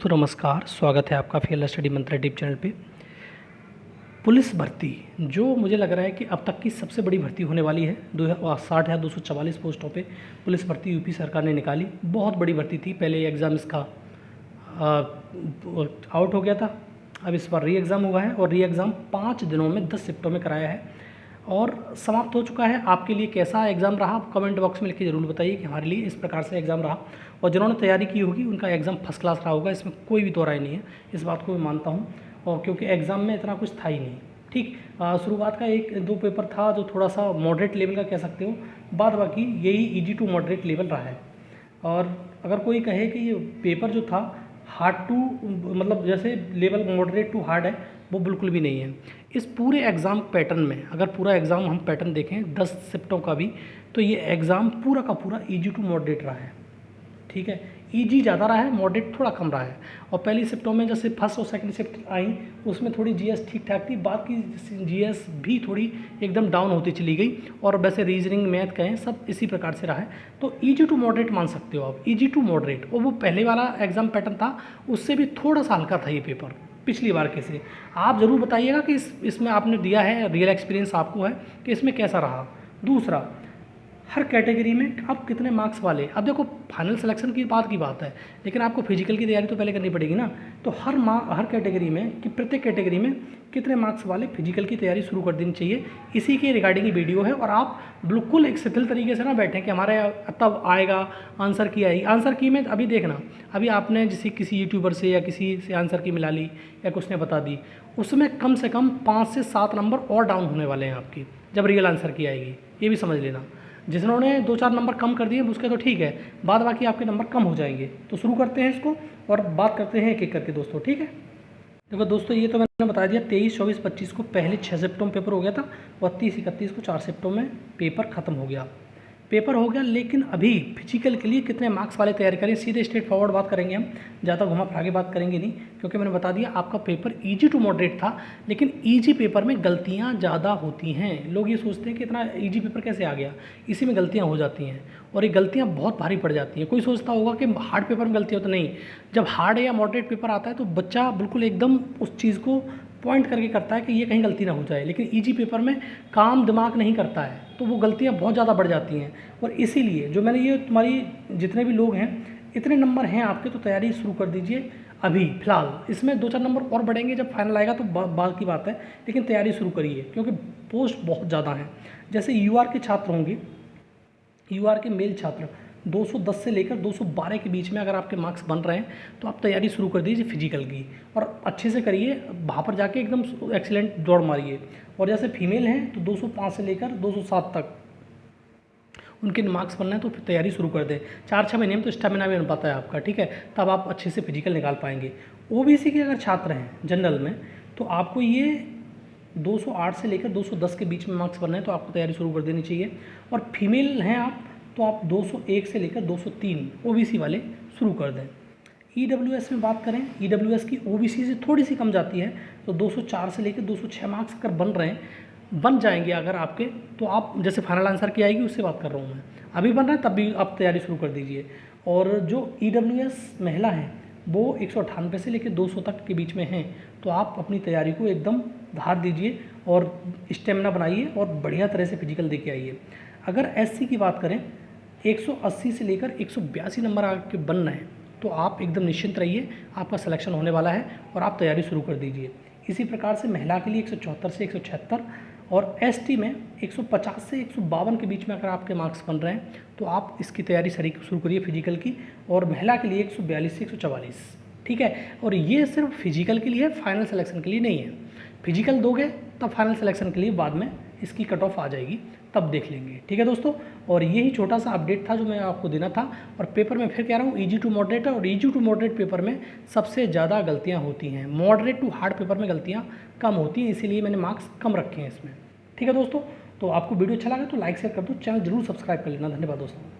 दोस्तों नमस्कार, स्वागत है आपका फील्ड स्टडी मंत्र टिप चैनल पे। पुलिस भर्ती जो मुझे लग रहा है कि अब तक की सबसे बड़ी भर्ती होने वाली है। 60,244 पोस्टों पे पुलिस भर्ती यूपी सरकार ने निकाली। बहुत बड़ी भर्ती थी। पहले एग्ज़ाम इसका आउट हो गया था, अब इस बार री एग्ज़ाम हुआ है और री एग्ज़ाम 5 दिनों में 10 शिफ्टों में कराया है और समाप्त हो चुका है। आपके लिए कैसा एग्ज़ाम रहा, आप कमेंट बॉक्स में लिख के ज़रूर बताइए कि हमारे लिए इस प्रकार से एग्ज़ाम रहा। और जिन्होंने तैयारी की होगी उनका एग्ज़ाम फर्स्ट क्लास रहा होगा, इसमें कोई भी दो राय नहीं है, इस बात को मैं मानता हूँ। और क्योंकि एग्ज़ाम में इतना कुछ था ही नहीं। ठीक, शुरुआत का 1-2 पेपर था जो थोड़ा सा मॉडरेट लेवल का कह सकते हो, बाद बाकी यही ईजी टू मॉडरेट लेवल रहा है। और अगर कोई कहे कि ये पेपर जो था हार्ड टू मतलब जैसे लेवल मॉडरेट टू हार्ड है, वो बिल्कुल भी नहीं है। इस पूरे एग्ज़ाम पैटर्न में अगर पूरा एग्ज़ाम हम पैटर्न देखें 10 शिफ्टों का भी, तो ये एग्ज़ाम पूरा का पूरा ईजी टू मॉडरेट रहा है। ठीक है, ईजी ज़्यादा रहा है, मॉडरेट थोड़ा कम रहा है। और पहली शिफ्टों में जैसे फर्स्ट और सेकंड शिफ्ट आई उसमें थोड़ी जीएस ठीक ठाक थी, बाकी जीएस भी थोड़ी एकदम डाउन होती चली गई। और वैसे रीजनिंग मैथ कहें सब इसी प्रकार से रहा है। तो ईजी टू मॉडरेट मान सकते हो आप, ईजी टू मॉडरेट। और वो पहले वाला एग्ज़ाम पैटर्न था उससे भी थोड़ा सा हल्का था ये पेपर पिछली बार के से। आप ज़रूर बताइएगा कि इसमें आपने दिया है, रियल एक्सपीरियंस आपको है कि इसमें कैसा रहा। दूसरा, हर कैटेगरी में आप कितने मार्क्स वाले, अब देखो फाइनल सिलेक्शन की बात है, लेकिन आपको फिजिकल की तैयारी तो पहले करनी पड़ेगी ना। तो हर कैटेगरी में कि प्रत्येक कैटेगरी में कितने मार्क्स वाले फिजिकल की तैयारी शुरू कर देनी चाहिए, इसी के रिगार्डिंग ये वीडियो है। और आप बिल्कुल एक शिथिल तरीके से ना बैठें कि हमारे तब आएगा आंसर की आएगी। आंसर की में अभी देखना, अभी आपने किसी यूट्यूबर से या किसी से आंसर की मिला ली या कुछ ने बता दी, उसमें कम से कम 5 से 7 नंबर और डाउन होने वाले हैं आपकी जब रियल आंसर की आएगी, ये भी समझ लेना। जिन्होंने 2-4 नंबर कम कर दिए उसके तो ठीक है, बाद बाकी आपके नंबर कम हो जाएंगे। तो शुरू करते हैं इसको और बात करते हैं एक एक करके दोस्तों, ठीक है। देखो दोस्तों, ये तो मैंने बता दिया 23, 24, 25 को पहले 6 शिफ्टों में पेपर हो गया था और 30, 31 को 4 शिफ्टों में पेपर खत्म हो गया। लेकिन अभी फिजिकल के लिए कितने मार्क्स वाले तैयारी करें, सीधे स्ट्रेट फॉरवर्ड बात करेंगे हम, ज़्यादा घुमा फिरा के बात करेंगे नहीं। क्योंकि मैंने बता दिया आपका पेपर ईजी टू मॉडरेट था, लेकिन ईजी पेपर में गलतियाँ ज़्यादा होती हैं। लोग ये सोचते हैं कि इतना ईजी पेपर कैसे आ गया, इसी में गलतियाँ हो जाती हैं और ये गलतियाँ बहुत भारी पड़ जाती हैं। कोई सोचता होगा कि हार्ड पेपर में गलती हो, तो नहीं। जब हार्ड या मॉडरेट पेपर आता है तो बच्चा बिल्कुल एकदम उस चीज़ को पॉइंट करके करता है कि ये कहीं गलती ना हो जाए, लेकिन ईजी पेपर में काम दिमाग नहीं करता है तो वो गलतियाँ बहुत ज़्यादा बढ़ जाती हैं। और इसीलिए जो मैंने ये तुम्हारी जितने भी लोग हैं इतने नंबर हैं आपके, तो तैयारी शुरू कर दीजिए अभी फ़िलहाल। इसमें 2-4 नंबर और बढ़ेंगे जब फाइनल आएगा तो बात की बात है, लेकिन तैयारी शुरू करिए क्योंकि पोस्ट बहुत ज़्यादा हैं। जैसे यूआर के छात्र होंगे, यूआर के मेल छात्र 210 से लेकर 212 के बीच में अगर आपके मार्क्स बन रहे हैं तो आप तैयारी शुरू कर दीजिए फिजिकल की और अच्छे से करिए, वहाँ पर जाके एकदम एक्सीलेंट दौड़ मारिए। और जैसे फीमेल हैं तो 205 से लेकर 207 तक उनके मार्क्स बनना है तो फिर तैयारी शुरू कर दें। 4-6 महीने में तो स्टेमिना भी बन पाता है आपका, ठीक है, तब आप अच्छे से फिजिकल निकाल पाएंगे। ओबीसी के अगर छात्र हैं जनरल में तो आपको ये 208 से लेकर 210 के बीच में मार्क्स बनना है तो आपको तैयारी शुरू कर देनी चाहिए। और फीमेल हैं आप तो आप 201 से लेकर 203 ओबीसी वाले शुरू कर दें। ईडब्ल्यूएस में बात करें, ईडब्ल्यूएस की ओबीसी से थोड़ी सी कम जाती है तो 204 से लेकर 206 मार्क्स अगर बन जाएंगे अगर आपके, तो आप जैसे फाइनल आंसर की आएगी उससे बात कर रहा हूँ मैं, अभी बन रहा है तब भी आप तैयारी शुरू कर दीजिए। और जो ईडब्ल्यूएस महिला है वो 198 से लेकर 200 तक के बीच में हैं तो आप अपनी तैयारी को एकदम धार दीजिए और स्टेमिना बनाइए और बढ़िया तरह से फिजिकल दे के आइए। अगर एससी की बात करें 180 से लेकर 182 नंबर आपके बन रहे हैं तो आप एकदम निश्चिंत रहिए, आपका सिलेक्शन होने वाला है और आप तैयारी शुरू कर दीजिए। इसी प्रकार से महिला के लिए 174 से 176 और एसटी में 150 से 152 के बीच में अगर आपके मार्क्स बन रहे हैं तो आप इसकी तैयारी शुरू करिए फिजिकल की। और महिला के लिए 142 से 144, ठीक है। और ये सिर्फ फिजिकल के लिए, फाइनल सिलेक्शन के लिए नहीं है। फिजिकल दोगे तब फाइनल सिलेक्शन के लिए बाद में इसकी कट ऑफ आ जाएगी, तब देख लेंगे, ठीक है दोस्तों। और यही छोटा सा अपडेट था जो मैं आपको देना था। और पेपर में फिर कह रहा हूँ ईजी टू मॉडरेट है और ईजी टू मॉडरेट पेपर में सबसे ज़्यादा गलतियाँ होती हैं, मॉडरेट टू हार्ड पेपर में गलतियाँ कम होती हैं, इसीलिए मैंने मार्क्स कम रखे हैं इसमें, ठीक है दोस्तों। तो आपको वीडियो अच्छा लगा तो लाइक शेयर कर दो, चैनल जरूर सब्सक्राइब कर लेना। धन्यवाद दोस्तों।